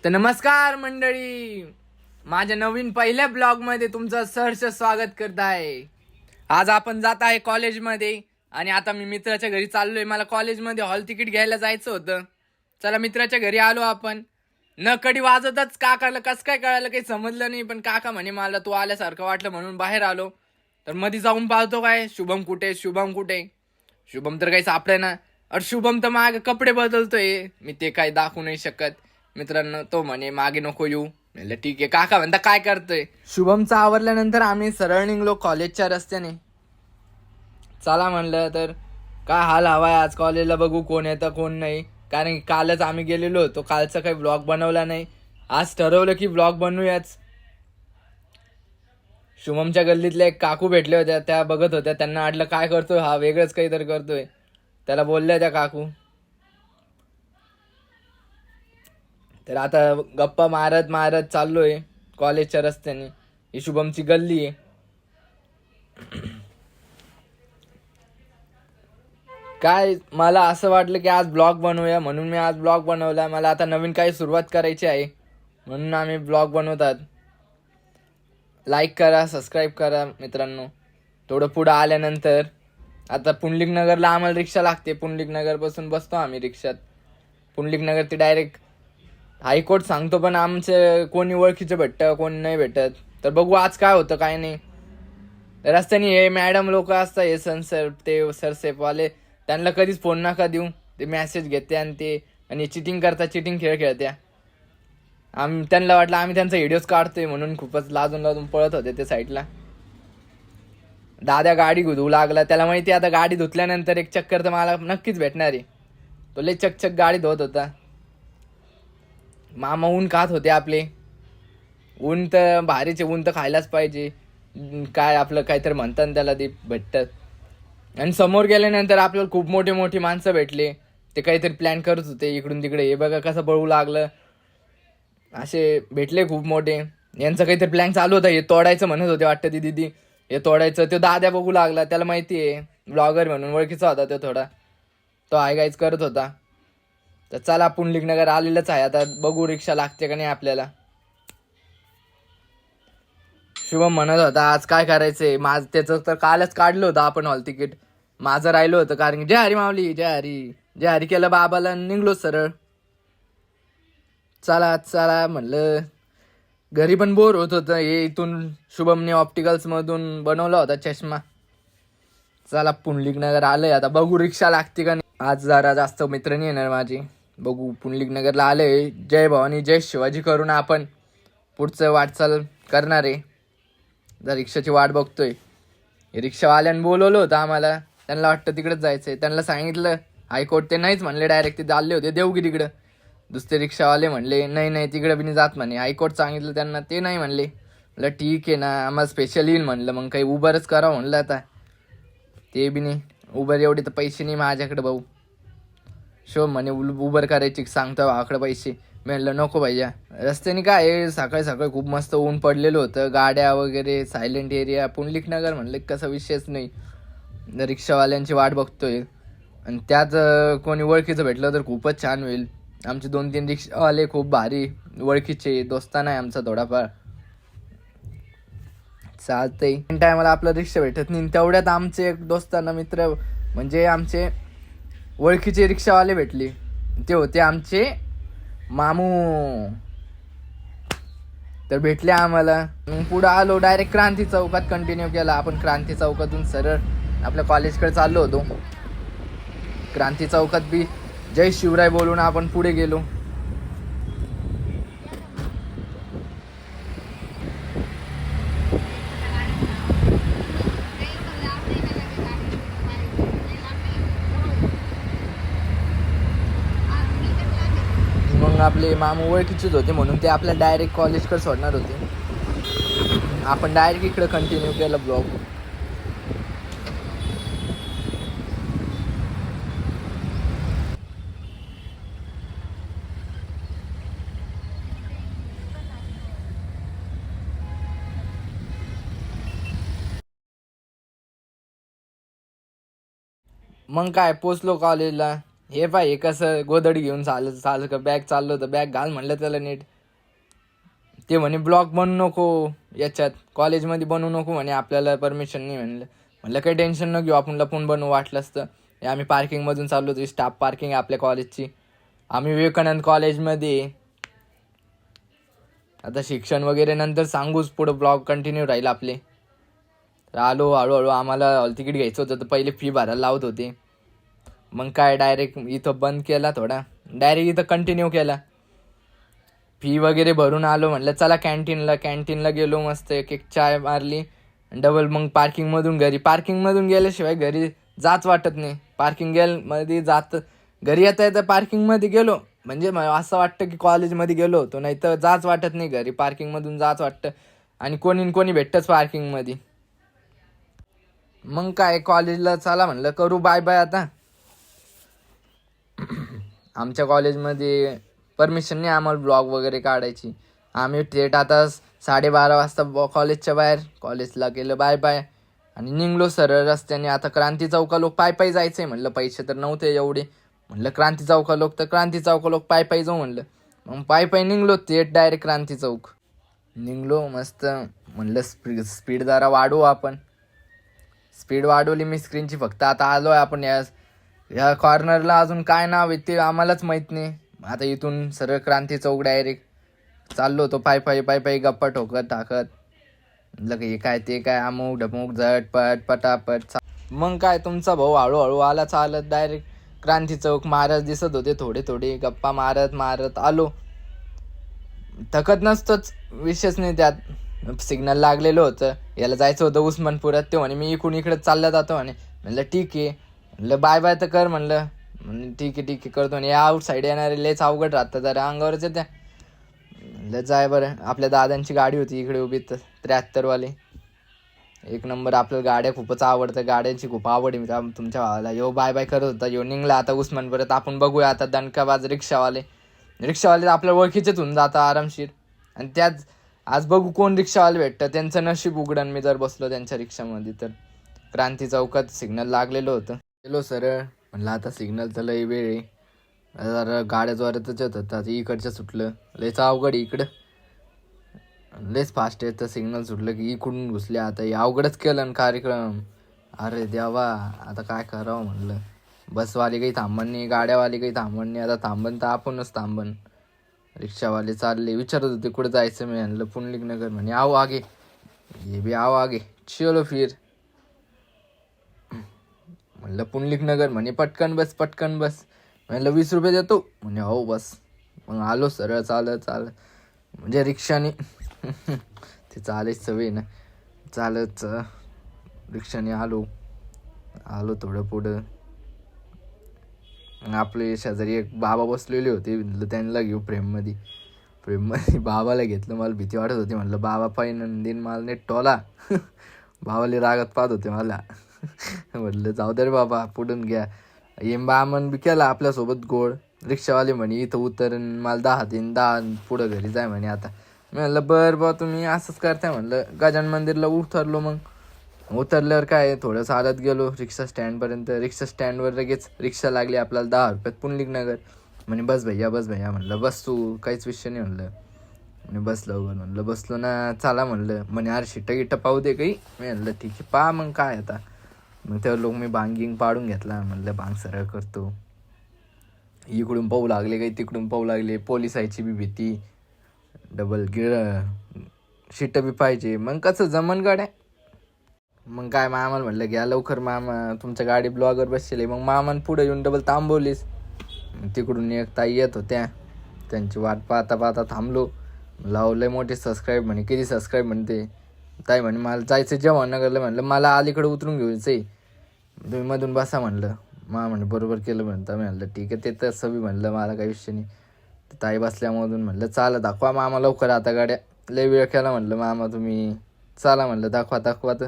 तर नमस्कार मंडळी, माझ्या नवीन पहिल्या ब्लॉगमध्ये तुमचं सहर्ष स्वागत करत आहे. आज आपण जात आहे कॉलेजमध्ये आणि आता मी मित्राच्या घरी चाललोय. मला कॉलेजमध्ये हॉल तिकीट घ्यायला जायचं होतं. चला मित्राच्या घरी आलो आपण. न कडी वाजतच काकाला कसं काय कळालं काही समजलं नाही, पण काका म्हणे मला तू आल्यासारखं वाटलं म्हणून बाहेर आलो. तर मध्ये जाऊन पाहतो काय शुभम कुठे शुभम कुठे. शुभम तर काही सापडे ना. अरे शुभम तर मागे कपडे बदलतोय, मी ते काही दाखवू नाही शकत मित्रांनो. तो म्हणे मागे नको येऊ. म्हणलं ठीक आहे. काका म्हणता काय करतोय. शुभमचा आवरल्यानंतर आम्ही सरळ निघलो कॉलेजच्या रस्त्याने. चला म्हणलं तर काय हाल हवाय आज कॉलेजला, बघू कोण येतं कोण नाही. कारण की कालच आम्ही गेलेलो होतो, कालचा काही ब्लॉग बनवला नाही. आज ठरवलं की ब्लॉग बनवूयाच. शुभमच्या गल्लीतल्या एक काकू भेटल्या होत्या, त्या बघत होत्या. त्यांना वाटलं काय करतोय हा, वेगळंच काहीतरी करतोय. त्याला बोलल्या त्या काकू. तर आता गप्पा मारत मारत चाललोय कॉलेजच्या रस्त्याने. ही शुभमची गल्ली आहे. काय मला असं वाटलं की आज ब्लॉग बनवूया, म्हणून मी आज ब्लॉग बनवला. मला आता नवीन काही सुरुवात करायची आहे म्हणून आम्ही ब्लॉग बनवतात. लाईक करा, सबस्क्राईब करा मित्रांनो. थोडं पुढं आल्यानंतर आता पुंडलिक नगरला आम्हाला रिक्षा लागते. पुंडलिक नगरपासून बसतो आम्ही रिक्षात. पुंडलिक नगर ते डायरेक्ट हायकोर्ट सांगतो, पण आमचे कोणी ओळखीचं भेटतं कोणी नाही भेटत. तर बघू आज काय होतं काय नाही. रस्त्याने हे मॅडम लोक असतात, हे सनसर ते सरसेपवाले, त्यांना कधीच फोन नका देऊ. ते मॅसेज घेते आणि चिटिंग करतात, चिटिंग खेळ खेळत्या. त्यांना वाटलं आम्ही त्यांचा व्हिडिओज काढतोय म्हणून खूपच लाजून लाजून पळत होते ते साईडला. दादा गाडी धुवू लागला. त्याला माहिती आता गाडी धुतल्यानंतर एक चक्कर तर मला नक्कीच भेटणार आहे. तो लय चकचक गाडी धुवत होता. मामा ऊन खात होते आपले. ऊन तर भारीचे, ऊन तर खायलाच पाहिजे. काय आपलं काहीतरी म्हणतात त्याला, ते भेटतात. आणि समोर गेल्यानंतर आपल्याला खूप मोठे मोठी माणसं भेटले. ते काहीतरी प्लॅन करत होते इकडून तिकडे. हे बघा कसं पळू लागलं. असे भेटले खूप मोठे. यांचं काहीतरी प्लॅन चालू होता, हे तोडायचं म्हणत होते वाटतं ती दिदी. हे तोडायचं. तो दाद्या बघू लागला. त्याला माहिती आहे ब्लॉगर म्हणून ओळखीचा होता तो थोडा. तो गाईच करत होता. तर चला पुंडलिक नगर आलेलंच आहे. आता बघू रिक्षा लागते का नाही आपल्याला. शुभम म्हणत होता आज काय करायचंय. त्याचं तर कालच काढलं होतं आपण हॉल तिकीट. माझं राहिलं होतं कारण की जय हरी माऊली जय हरी जय हरी केलं बाबाला, निघलो सरळ. चला चला म्हणलं. घरी पण बोर होत होतं. हे इथून शुभमने ऑप्टिकल्स मधून बनवला होता चष्मा. चला पुंडलिक नगर आलंय. आता बघू रिक्षा लागते का नाही. आज जरा जास्त मित्र नाही येणार माझे. बघू पुंडलिक नगरला आलंय. जय भवानी जय शिवाजी करून आपण पुढचं वाटचाल करणार आहे. जर रिक्षाची वाट बघतोय. रिक्षावाल्यानं बोलवलं होतं आम्हाला. त्यांना वाटतं तिकडेच जायचंय. त्यांना सांगितलं हायकोर्ट, ते नाहीच म्हणले. डायरेक्ट ते चालले होते देवगिरीकडं. दुसरे रिक्षावाले म्हणले नाही नाही तिकडे बी नाही जात म्हणे. हायकोर्ट सांगितलं त्यांना, ते नाही म्हणले. म्हणलं ठीक आहे ना, आम्हाला स्पेशल येईल म्हणलं. मग काही उबरच करा म्हणलं. आता ते बी नाही. उबर एवढे तर पैसे नाही माझ्याकडे भाऊ. शो म्हणे उबर करायची, सांगतो भावाकडे पैसे. म्हणलं नको भैया. रस्त्याने काय सकाळी सकाळी खूप मस्त ऊन पडलेलं होतं. गाड्या वगैरे सायलेंट एरिया. पुंडलिक नगर म्हणलं कसा विषयच नाही. रिक्षावाल्यांची वाट बघतोय आणि त्यात कोणी ओळखीचं भेटलं तर खूपच छान होईल. आमचे 2-3 रिक्षावाले खूप भारी ओळखीचे, दोस्ताना आहे आमचा थोडाफार. चालतंय. टायमाला आपलं रिक्षा भेटत नाही, तेवढ्यात आमचे एक दोस्ताना मित्र म्हणजे आमचे ओळखीचे रिक्षावाले भेटले. ते होते आमचे मामू. तर भेटले आम्हाला. मग पुढं आलो. डायरेक्ट क्रांती चौकात कंटिन्यू केला. आपण क्रांती चौकातून सरळ आपल्या कॉलेजकडे चाललो होतो. क्रांती चौकात बी जय शिवराय बोलून आपण पुढे गेलो. मग आपले मामू ओळखीचेच होते म्हणून ते आपल्याला डायरेक्ट कॉलेजकडे सोडणार होते. आपण डायरेक्ट इकडे कंटिन्यू केला ब्लॉग. मग काय पोचलो कॉलेजला. हे पाय हे कसं गोदडी घेऊन चाल का बॅग चाललो होतं, बॅग घाल म्हणलं त्याला नीट. ते म्हणे ब्लॉग बनवू नको याच्यात कॉलेजमध्ये बनवू नको म्हणे, आपल्याला परमिशन नाही म्हणलं. म्हणलं काही टेन्शन न घेऊ, आपण लपून बनवू वाटलं असतं. हे आम्ही पार्किंगमधून चाललो होतो, स्टाफ पार्किंग आहे आपल्या कॉलेजची. आम्ही विवेकानंद कॉलेजमध्ये. आता शिक्षण वगैरे नंतर सांगूच, पुढं ब्लॉग कंटिन्यू राहील आपले. तर आलो हळूहळू. आम्हाला हॉल तिकीट घ्यायचं होतं, तर पहिले फी भरायला लावत होते. मग काय डायरेक्ट इथं बंद केला थोडा, डायरेक्ट इथं कंटिन्यू केला. फी वगैरे भरून आलो. म्हणलं चला कॅन्टीनला गेलो, मस्त एक चाय मारली. डबल मग पार्किंगमधून गेल्याशिवाय घरी जाच वाटत नाही. मध्ये जात घरी येता येता पार्किंगमध्ये गेलो म्हणजे असं वाटतं की कॉलेजमध्ये गेलो होतो, नाही तर जाच वाटत नाही घरी. पार्किंगमधून जाच वाटतं आणि कोणी भेटतंच पार्किंगमध्ये. मग काय कॉलेजला चला म्हणलं, करू बाय बाय आता. आमच्या कॉलेजमध्ये परमिशन नाही आम्हाला ब्लॉग वगैरे काढायची. आम्ही थेट आता 12:30 वाजता कॉलेजच्या बाहेर, कॉलेजला केलं बाय बाय आणि निघलो सरळ रस्त्याने. आता क्रांती चौका लोक पायी जायचंय म्हणलं, पैसे तर नव्हते एवढे. म्हणलं क्रांती चौका लोक पायी जाऊ म्हणलं. मग पायी निघलो थेट डायरेक्ट क्रांती चौक. निघलो मस्त. म्हणलं स्पीड जरा वाढवू आपण. स्पीड वाढवली मी स्क्रीनची फक्त. आता आलोय आपण या कॉर्नरला. अजून काय नाव आहे ते आम्हालाच माहीत नाही. आता इथून सरळ क्रांती चौक डायरेक्ट चाललो होतो पायी गप्पा ठोकत टाकत. हे काय ते काय, अमुक ढमुक झटपट पटापट. मग काय तुमचा भाऊ हळूहळू आला चालत डायरेक्ट क्रांती चौक. महाराज दिसत होते थोडे गप्पा मारत आलो. थकत नसतोच, विशेष नाही त्यात. सिग्नल लागलेलं होतं, याला जायचं होतं उस्मानपुरात. ते म्हणे मी इकडे चालला जातो म्हणे. म्हणलं ठीक आहे. म्हणलं बाय बाय तर कर म्हणलं. ठीक आहे करतो. आणि आउट साईड येणारे लेच अवघड राहतं जरा, अंगावरच येत्या. म्हणलं जाय बरं. आपल्या दादांची गाडी होती इकडे उभी 73 वाली. एक नंबर. आपल्याला गाड्या खूपच आवडतं, गाड्यांची खूप आवड आहे तुमच्या भावाला. यो बाय बाय करत होता, यो निघला आता उस्मानपुरात. आपण बघूया आता दणकाबाज रिक्षावाले आपल्या ओळखीचेच होऊन जातात आरामशीर. आणि त्याच आज बघू कोण रिक्षावाले भेटतं, त्यांचं नशीब उघडन मी जर बसलो त्यांच्या रिक्षामध्ये तर. क्रांती चौकात सिग्नल लागलेलं होतं. गेलो सरळ. म्हणलं आता सिग्नलचा लई वेळ आहे, जरा गाड्या जोरातच येत होतात. इकडचं सुटलं, लयच अवघड इकडं, लयच फास्ट येतं. सिग्नल सुटलं की इकडून घुसले. आता हे अवघडच केलं ना कार्यक्रम. अरे देवा, आता काय करावं म्हणलं. बसवाले काही थांबण नाही, गाड्यावाले काही थांबण नाही. आता थांबन तर आपणच थांबन. रिक्षावाले चालले, विचारत होते कुठं जायचं. मी म्हणलं पुंडलिक नगर. म्हणे आओ आगे. ये भी आओ आगे, चलो फिर. म्हणलं पुंडलिक नगर. म्हणे पटकन बस. म्हणलं 20 रुपये देतो. म्हणे हो बस. मग आलो सरळ चालत म्हणजे रिक्षाने. ते चालायची सवय ना, चालत रिक्षाने आलो थोडं पुढं. आपले शेजारी एक बाबा बसलेले होते. म्हणलं त्यांना घेऊ फ्रेममध्ये. बाबाला घेतलं. मला भीती वाटत होती. म्हणलं बाबा पाहिजे दिन मला नेट टोला. बाबाले रागात पाहत होते मला. म्हटलं जाऊ दे रे बाबा, पुढून घ्या. बामन बी केला आपल्यासोबत गोड. रिक्षावाले म्हणे इथं उतरण मला 10 पुढं घरी जाय म्हणे. आता मी म्हणलं बरं बा तुम्ही असंच करताय म्हणलं. गजानन मंदिरला उतरलो. मग उतरल्यावर काय थोडं चालत गेलो रिक्षा स्टँडपर्यंत. रिक्षा स्टँडवर लगेच रिक्षा लागली आपल्याला 10 रुपयात पुंडलिक नगर. म्हणे बस भैया. म्हणलं बस तू, काहीच विषय नाही म्हणलं. म्हणे बसलो. म्हणलं बसलो ना, चला म्हणलं. म्हणे अरे शिट्टा पाहू दे काही. मी म्हणलं ठीक आहे पहा मग काय आता. मग तेव्हा लोक मी भांगिंग पाडून घेतला. म्हणलं भांग सरळ करतो. इकडून पाहू लागले काही, तिकडून पाहू लागले. पोलिसाची बी भीती, डबल शिट्ट बी पाहिजे. मग कसं जमन गाड्या. मग काय मामाला म्हणलं घ्या लवकर मामा, तुमच्या गाडी ब्लॉगर बसले. मग मामान पुढे येऊन डबल थांबवलीस. तिकडून एक ताई येत होत्या, त्यांची वाट पाहता थांबलो. लावलंय मोठे सबस्क्राईब. म्हणे किती सबस्क्राईब म्हणते ताई. म्हणे मला जायचं जवाहरनगरला. म्हणलं मला अलीकडे उतरून घेऊचंय, तुम्ही मधून बसा म्हणलं. म्हणे बरोबर केलं म्हणता. मी म्हणलं ठीक आहे ते तसं बी म्हणलं मला काही विषय नाही. ताई बसल्यामधून म्हणलं चाला दाखवा मामा लवकर आता गाड्या. लय वेळ केला म्हणलं मामा तुम्ही, चला म्हणलं दाखवा. तर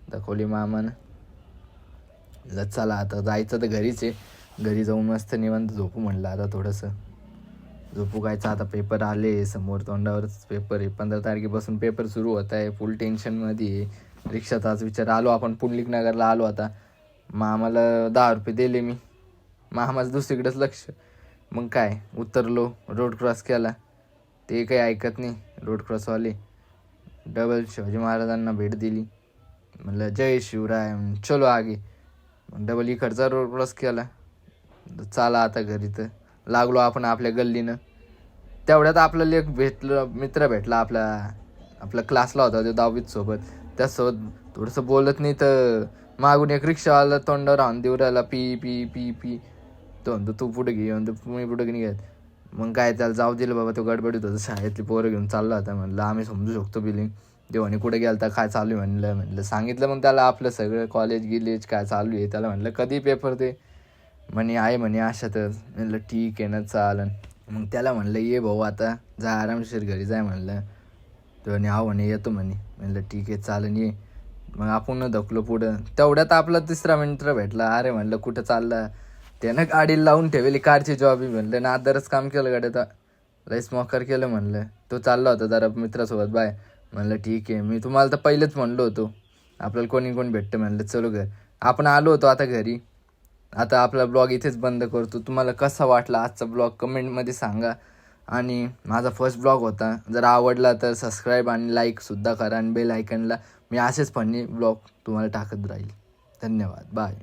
दाखवली मामानं. म्हणलं चला आता जायचं तर घरीच आहे. घरी जाऊन मस्त निवांत झोपू म्हणलं. आता थोडंसं झोपू कायचं. आता पेपर आले समोर, तोंडावरच पेपर आहे. 15 तारखेपासून पेपर सुरू होत आहे. फुल टेन्शनमध्ये. रिक्षात आज विचार आलो आपण पुंडलिक नगरला आलो. आता मामाला 10 रुपये दिले मी. मामाचं दुसरीकडेच लक्ष. मग काय उतरलो, रोड क्रॉस केला. ते काही ऐकत नाही रोड क्रॉसवाले. डबल शिवाजी महाराजांना भेट दिली. म्हणलं जय शिवराय, चलो आगे. मग डबल इकडचा रोड क्रॉस केला. चला आता घरी. तर लागलो आपण आपल्या गल्लीनं. तेवढ्यात आपल्याला एक मित्र भेटला आपला क्लासला होता तो 10वीत सोबत. त्यासोबत थोडंसं बोलत नाही तर मागून एक रिक्षावाला तोंडावर हाण देऊ राहिला, पी पी पी पी. तो म्हणतो तू पुढे घे, म्हणतो मी पुढे नाही घेत. मग काय त्याला जाऊ दिलं बाबा. तो गडबडीत होता, शाळेतली पोरं घेऊन चालला होता. म्हणलं आम्ही समजू शकतो बिलिंग. देवाने कुठे गेलता, काय चालू आहे म्हणलं सांगितलं. मग त्याला आपलं सगळं कॉलेज गिलेज काय चालू आहे. त्याला म्हणलं कधी पेपर ते म्हणे आहे म्हणे अशातच. म्हणलं ठीक आहे ना चालन. मग त्याला म्हणलं ये भाऊ आता जा आरामशीर घरी जाय म्हणलं. तो म्हणे आहो म्हणे येतो म्हणे. म्हणलं ठीक आहे चालन ये. मग आपण धकलो पुढं. तेवढ्यात आपला तिसरा मित्र भेटला. अरे म्हणलं कुठं चालला. त्यानं गाडीला लावून ठेवली कारची जॉबी. म्हणलं नादरच काम केलं गाड्यात, लईच मोकार केलं म्हणलं. तो चालला होता जरा मित्रासोबत बाय. म्हणलं ठीक आहे, मी तुम्हाला तर पहिलेच म्हणलो होतो आपल्याला कोणी भेटतं म्हणलं. चलो घर. आपण आलो होतो आता घरी. आता आपला ब्लॉग इथेच बंद करतो. तुम्हाला कसा वाटला आजचा ब्लॉग कमेंटमध्ये सांगा. आणि माझा फर्स्ट ब्लॉग होता. जर आवडला तर सबस्क्राईब आणि लाईकसुद्धा करा. आणि बेल आयकनला मी असेच फनी ब्लॉग तुम्हाला टाकत राहील. धन्यवाद. बाय.